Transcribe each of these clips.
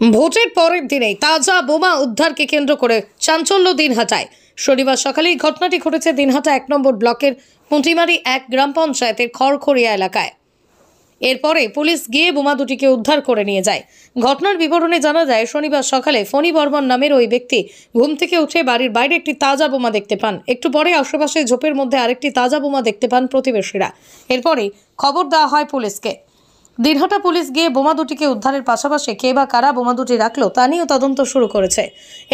ভোটের পরের দিনেই তাজা বোমা উদ্ধারকে কেন্দ্র করে চাঞ্চল্য দিনহাটায়। শনিবার সকালে এই ঘটনাটি ঘটেছে দিনহাটা 1 নম্বর ব্লকের পুঁটিমারি 1 গ্রাম পঞ্চায়েতের খড়খড়িয়া এলাকায়। এরপরে পুলিশ গিয়ে বোমা দুটিকে উদ্ধার করে নিয়ে যায়। ঘটনার বিবরণে জানা যায়, শনিবার সকালে ফণী বর্মন নামের ওই ব্যক্তি ঘুম থেকে উঠে বাড়ির বাইরে একটি তাজা বোমা দেখতে পান। একটু পরে আশেপাশে ঝোপের মধ্যে আরেকটি তাজা বোমা দেখতে পান প্রতিবেশীরা। এরপরে খবর দেওয়া হয় পুলিশকে। দিনহাটা পুলিশ গিয়ে বোমা দুটিকে উদ্ধারের পাশাপাশি কে বা কারা বোমা দুটি রাখলো তা নিয়েও তদন্ত শুরু করেছে।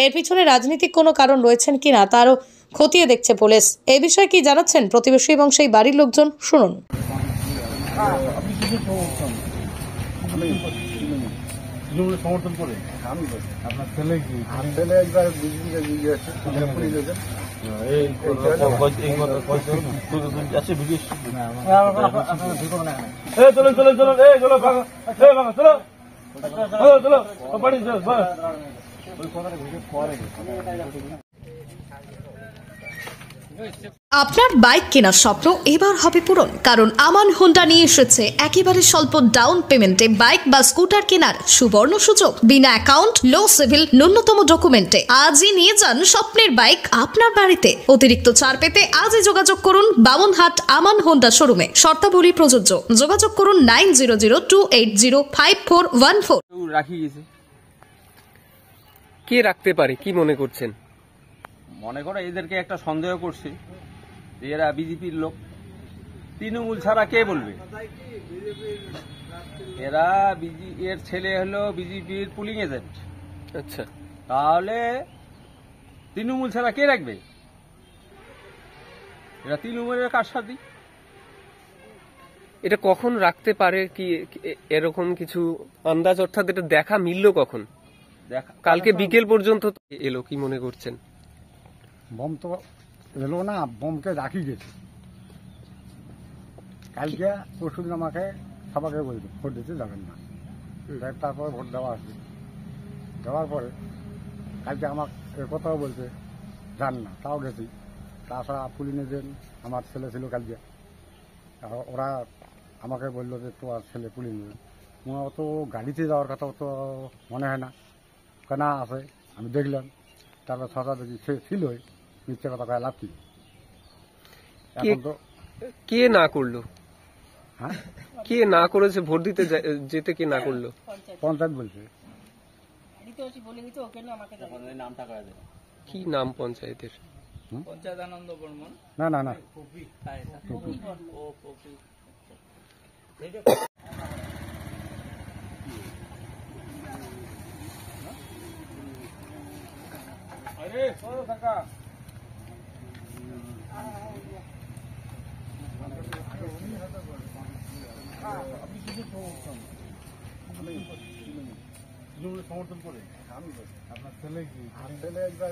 এর পিছনে রাজনৈতিক কোনো কারণ রয়েছেন কিনা তারও খতিয়ে দেখছে পুলিশ। এই বিষয়ে কি জানাচ্ছেন প্রতিবেশী এবং সেই বাড়ির লোকজন, শুনুন। সমর্থন করে আপনার ছেলে কি ছেলে একবার আপনার বাইক কেনার স্বপ্ন এবার হবে পূরণ, কারণ আমান হোন্ডা নিয়ে এসেছে একেবারে স্বল্প ডাউন পেমেন্টে বাইক বা স্কুটার কেনার সুবর্ণ সুযোগ। বিনা অ্যাকাউন্ট, লো সিভিল, ন্যূনতম ডকুমেন্টে আজই নিয়ে যান স্বপ্নের বাইক আপনার বাড়িতে। অতিরিক্ত ছাড় পেতে আজই যোগাযোগ করুন বামনহাট আমান হোন্ডা শোরুমে। শর্তাবলী প্রযোজ্য। যোগাযোগ করুন 9002805414। রাখি গেছে। কে রাখতে পারে, কি মনে করছেন? মনে করো এদেরকে একটা সন্দেহ করছে যে এরা বিজেপির লোক। তৃণমূল ছাড়া কে বলবে? এরা এর ছেলে হলো বিজেপির পুলিং এজেন্ট। আচ্ছা, তাহলে তৃণমূল ছাড়া কে রাখবে? এরা তৃণমূলের কার সাথে? এটা কখন রাখতে পারে, কি এরকম কিছু আন্দাজ, অর্থাৎ এটা দেখা মিলল কখন? কালকে বিকেল পর্যন্ত এলো, কি মনে করছেন? বম তো এলো না, বমকে রাখি গেছে। কালকে পরশুদিন আমাকে সবাইকে বলছে ভোট দিতে যাবেন না। তারপরে ভোট দেওয়া আসবে, দেওয়ার পরে কালকে আমার এ কথাও বলছে যান না, তাও গেছি। তাছাড়া পুলিশ এজেন্ট আমার ছেলে ছিল কালকে, ওরা আমাকে বললো যে তোমার ছেলে পুলিশ এজেন্ট। অত গাড়িতে যাওয়ার কথা তো মনে হয় না, কেনা আছে। আমি দেখলাম, তারপর ছটা দেখি সে ছিলই, মিথ্যে কথা কয়ে লাভ কি? এখন তো কে না করলো? হ্যাঁ, কে না করেছে? ভোট দিতে যেতে কে না করলো? পঞ্চায়েত বলছে। কি নাম পঞ্চায়েতের? পঞ্চায়েতানন্দ বর্মন। না না না, সমর্থন করে আপনার ছেলে কি ছেলে একবার